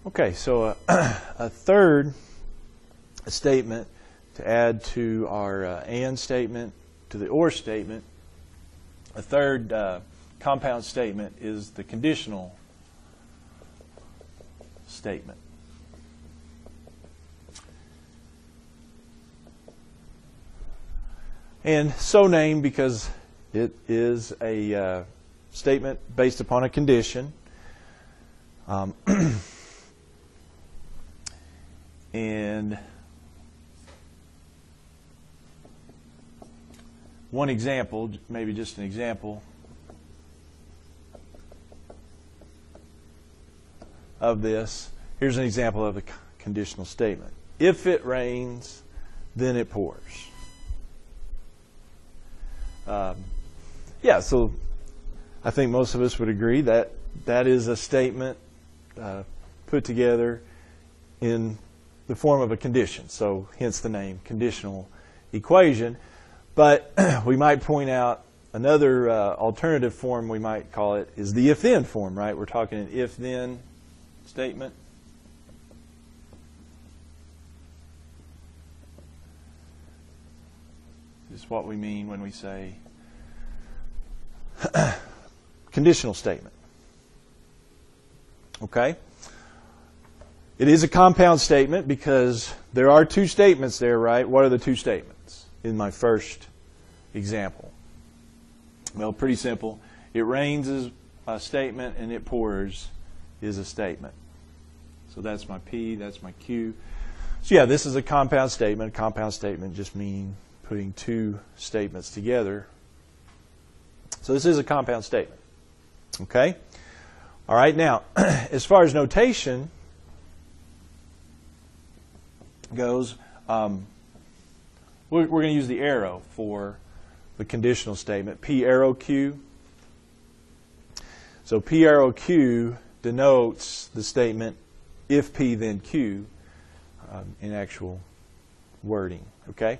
Okay, so a third statement to add to our and statement, to the or statement. A third compound statement is the conditional statement. And so named because it is a statement based upon a condition. And one example, maybe just an example of this. Here's an example of a conditional statement. If it rains, then it pours. Yeah, so I think most of us would agree that that is a statement put together in the form of a condition. So hence the name conditional equation. But we might point out another alternative form, we might call it, is the if-then form, right? We're talking an if-then statement. This is what we mean when we say conditional statement. Okay? It is a compound statement because there are two statements there, right? What are the two statements in my first example? Well, pretty simple. It rains is a statement and it pours is a statement. So that's my P, that's my Q. So yeah, this is a compound statement. A compound statement just means putting two statements together. So this is a compound statement. Okay? All right, now, as far as notation goes, we're going to use the arrow for the conditional statement, P arrow Q. So P arrow Q denotes the statement if P then Q in actual wording. Okay?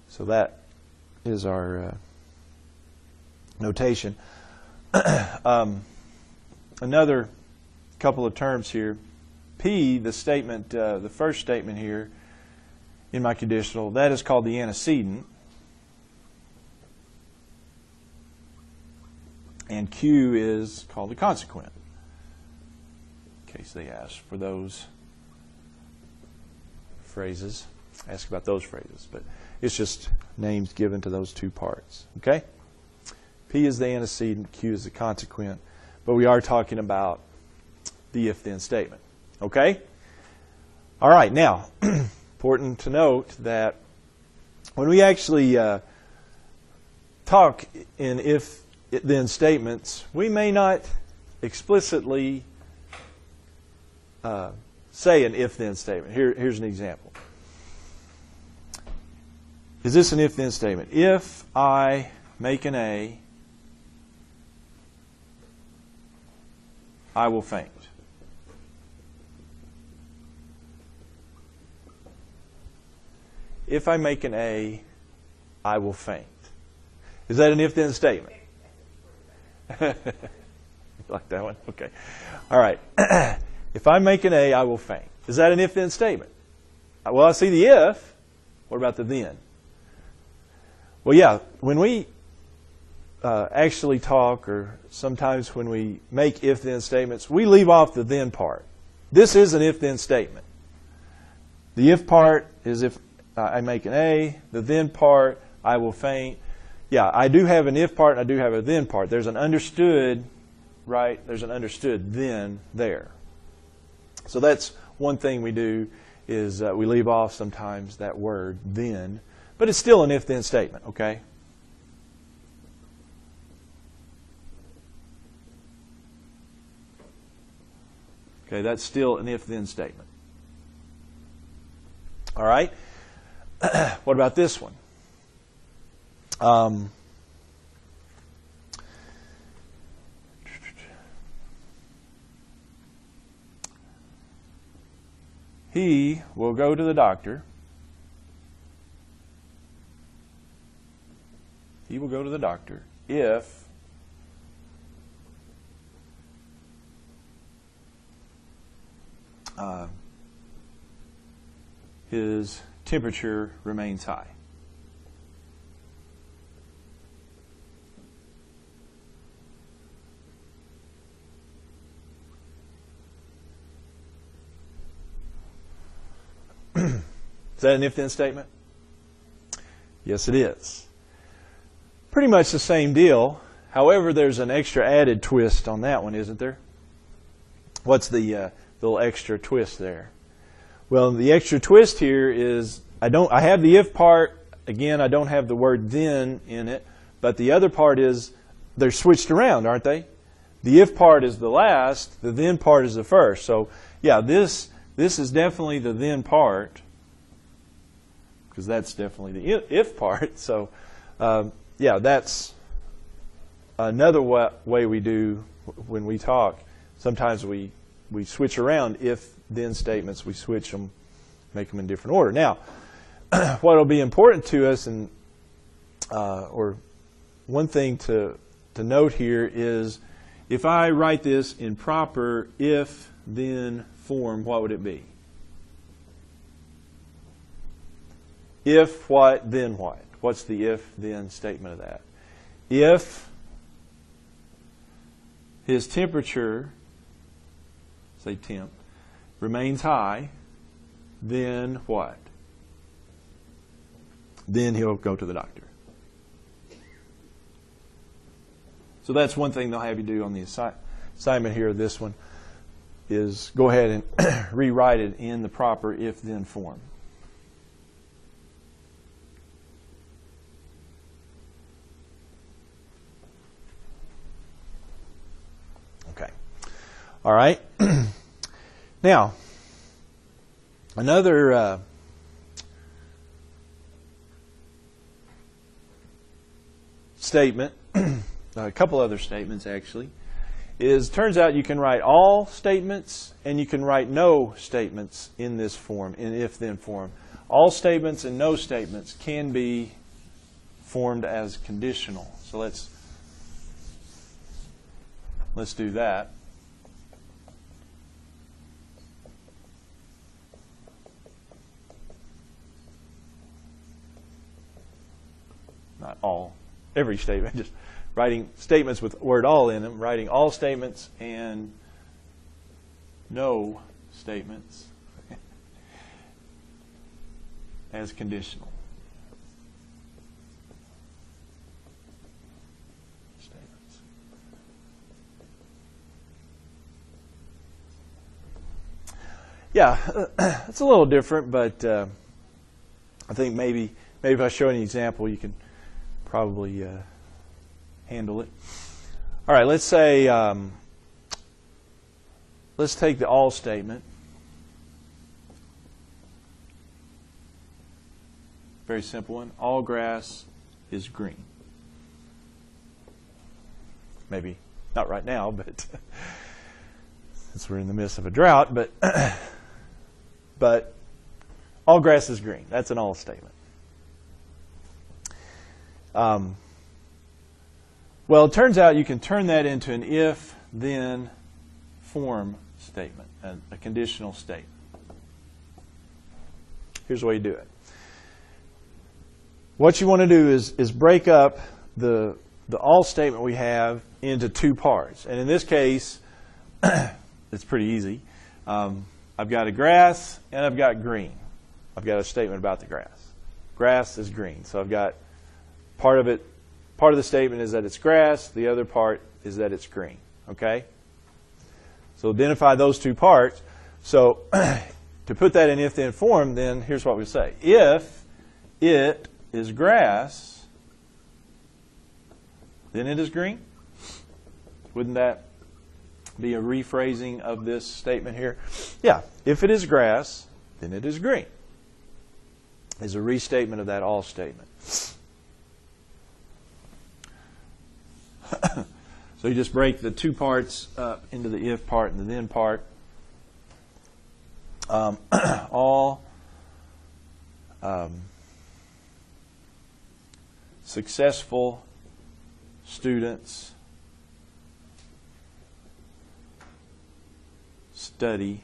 So that is our notation. Another couple of terms here. P, the statement, the first statement here in my conditional, that is called the antecedent. And Q is called the consequent, in case they ask for those phrases. Ask about those phrases. But it's just names given to those two parts. Okay? P is the antecedent, Q is the consequent. But we are talking about the if-then statement. Okay? All right. Now, important to note that when we actually talk in if-then statements, we may not explicitly say an if-then statement. Here's an example. Is this an if-then statement? If I make an A, I will faint. If I make an A, I will faint. Is that an if-then statement? You like that one? Okay. All right. If I make an A, I will faint. Is that an if-then statement? Well, I see the if. What about the then? Well, yeah, when we actually talk, or sometimes when we make if-then statements, we leave off the then part. This is an if-then statement. The if part is if I make an A. The then part, I will faint. Yeah, I do have an if part and I do have a then part. There's an understood, right? There's an understood then there. So that's one thing we do is we leave off sometimes that word then. But it's still an if-then statement, okay? Okay, that's still an if-then statement. All right? What about this one? He will go to the doctor. He will go to the doctor if his temperature remains high. Is that an if-then statement? Yes, it is. Pretty much the same deal. However, there's an extra added twist on that one, isn't there? What's the little extra twist there? Well, the extra twist here is I have the if part. Again, I don't have the word then in it, but the other part is they're switched around, aren't they? The if part is the last, the then part is the first. So, yeah, this is definitely the then part, because that's definitely the if part. So, yeah, that's another way we do when we talk. Sometimes we switch around if-then statements. We switch them, make them in different order. Now, what will be important to us, and or one thing to note here is, if I write this in proper if-then form, what would it be? If what, then what? What's the if-then statement of that? If his temperature, say temp, remains high, then what? Then he'll go to the doctor. So that's one thing they'll have you do on the assignment here. This one is go ahead and rewrite it in the proper if-then form. Okay. All right. Now, another statement, a couple other statements actually, turns out you can write all statements and you can write no statements in this form, in if-then form. All statements and no statements can be formed as conditional. So let's do that. Not all, every statement, just writing statements with word all in them, writing all statements and no statements as conditional. Statements. Yeah, it's a little different, but I think maybe if I show an example, you can probably handle it. All right, let's say, let's take the all statement. Very simple one. All grass is green. Maybe not right now, but since we're in the midst of a drought, but all grass is green. That's an all statement. Well, it turns out you can turn that into an if-then form statement, a conditional statement. Here's the way you do it. What you want to do is break up the all statement we have into two parts. And in this case, it's pretty easy. I've got a grass and I've got green. I've got a statement about the grass. Grass is green. So I've got part of the statement is that it's grass. The other part is that it's green. Okay? So identify those two parts. So to put that in if-then form, then here's what we say. If it is grass, then it is green. Wouldn't that be a rephrasing of this statement here? Yeah. If it is grass, then it is green. Is a restatement of that all statement. So you just break the two parts up into the if part and the then part. All successful students study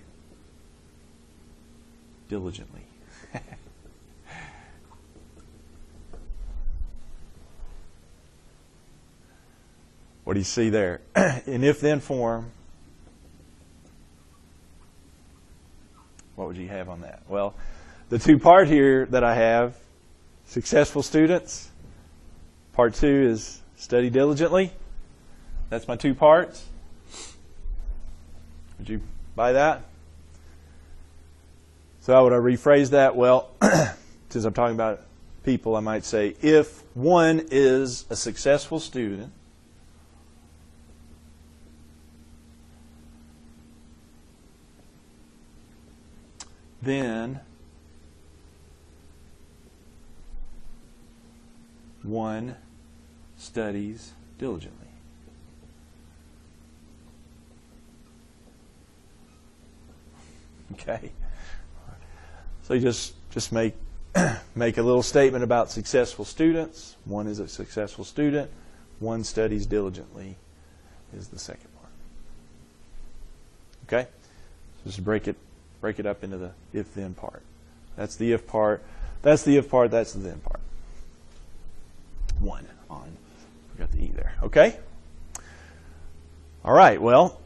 diligently. What do you see there? In if-then form, what would you have on that? Well, the two-part here that I have, successful students. Part 2 is study diligently. That's my 2 parts. Would you buy that? So how would I rephrase that? Well, since I'm talking about people, I might say, if one is a successful student, then one studies diligently. Okay. So you just make make a little statement about successful students. One is a successful student. One studies diligently is the second part. Okay? So just break it up into the if-then part. That's the if part. That's the if part. That's the then part. One on. We got the E there. Okay? All right. Well,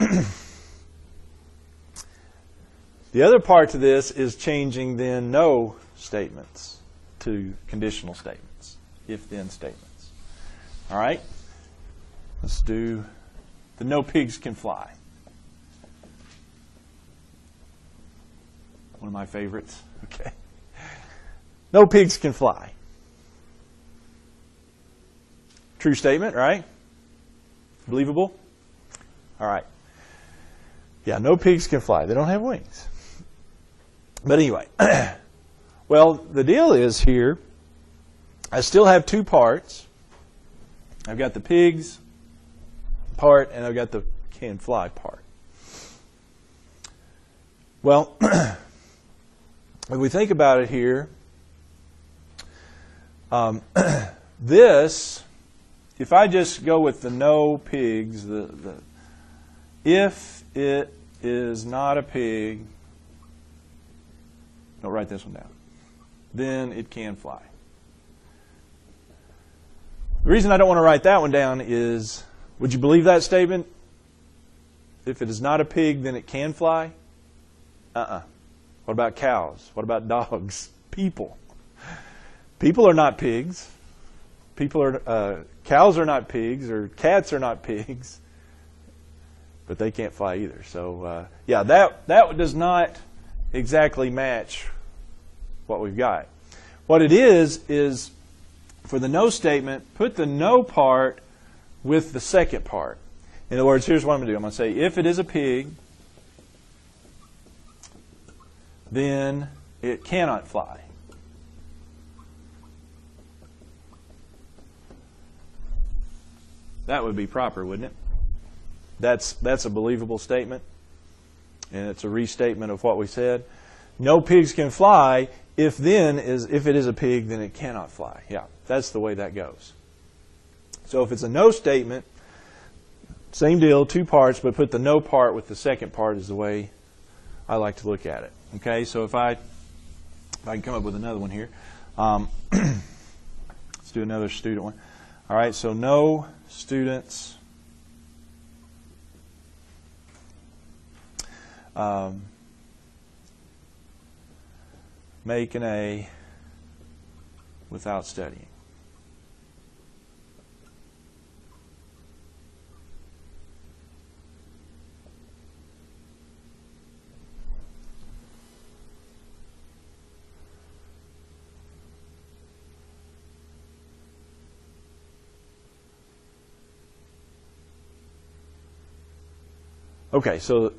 the other part to this is changing then no statements to conditional statements, if-then statements. All right? Let's do the no pigs can fly. One of my favorites. Okay. No pigs can fly. True statement, right? Believable? All right. Yeah, no pigs can fly. They don't have wings. But anyway, well, the deal is here, I still have 2 parts. I've got the pigs part and I've got the can fly part. Well, when we think about it here, this, if I just go with the no pigs, if it is not a pig, don't write this one down, then it can fly. The reason I don't want to write that one down is, would you believe that statement? If it is not a pig, then it can fly? What about cows? What about dogs? People. People are not pigs. Cows are not pigs, or cats are not pigs, but they can't fly either. So yeah, that does not exactly match what we've got. What it is for the no statement, put the no part with the second part. In other words, here's what I'm going to do. I'm going to say, if it is a pig, then it cannot fly. That would be proper, wouldn't it? That's a believable statement, and it's a restatement of what we said. No pigs can fly. If it is a pig, then it cannot fly. Yeah, that's the way that goes. So if it's a no statement, same deal, 2 parts, but put the no part with the second part is the way I like to look at it. Okay, so if I can come up with another one here. Let's do another student one. All right, so no students make an A without studying. Okay, so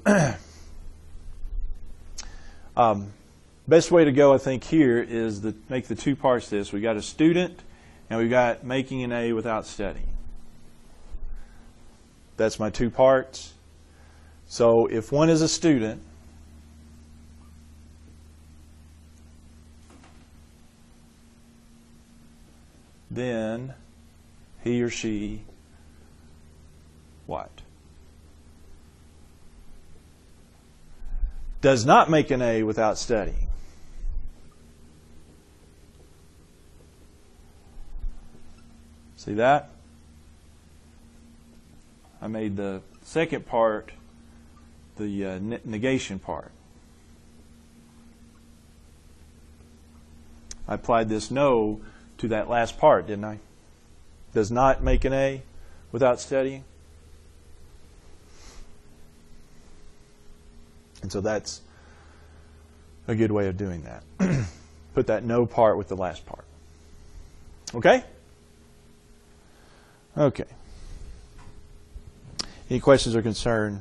best way to go, I think, here is to make the 2 parts this. We got a student, and we got making an A without studying. That's my 2 parts. So if one is a student, then he or she what? Does not make an A without studying. See that? I made the second part the negation part. I applied this no to that last part, didn't I? Does not make an A without studying. And so that's a good way of doing that. Put that no part with the last part. Okay? Okay. Any questions or concern?